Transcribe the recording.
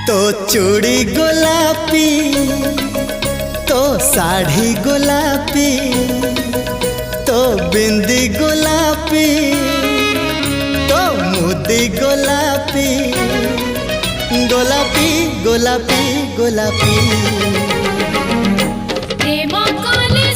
तो चूड़ी गोलापी, तो साड़ी गोलापी, तो बिंदी गोलापी, तो मुदी गोलापी, गोलापी गोलापी गोलापी। प्रेम कले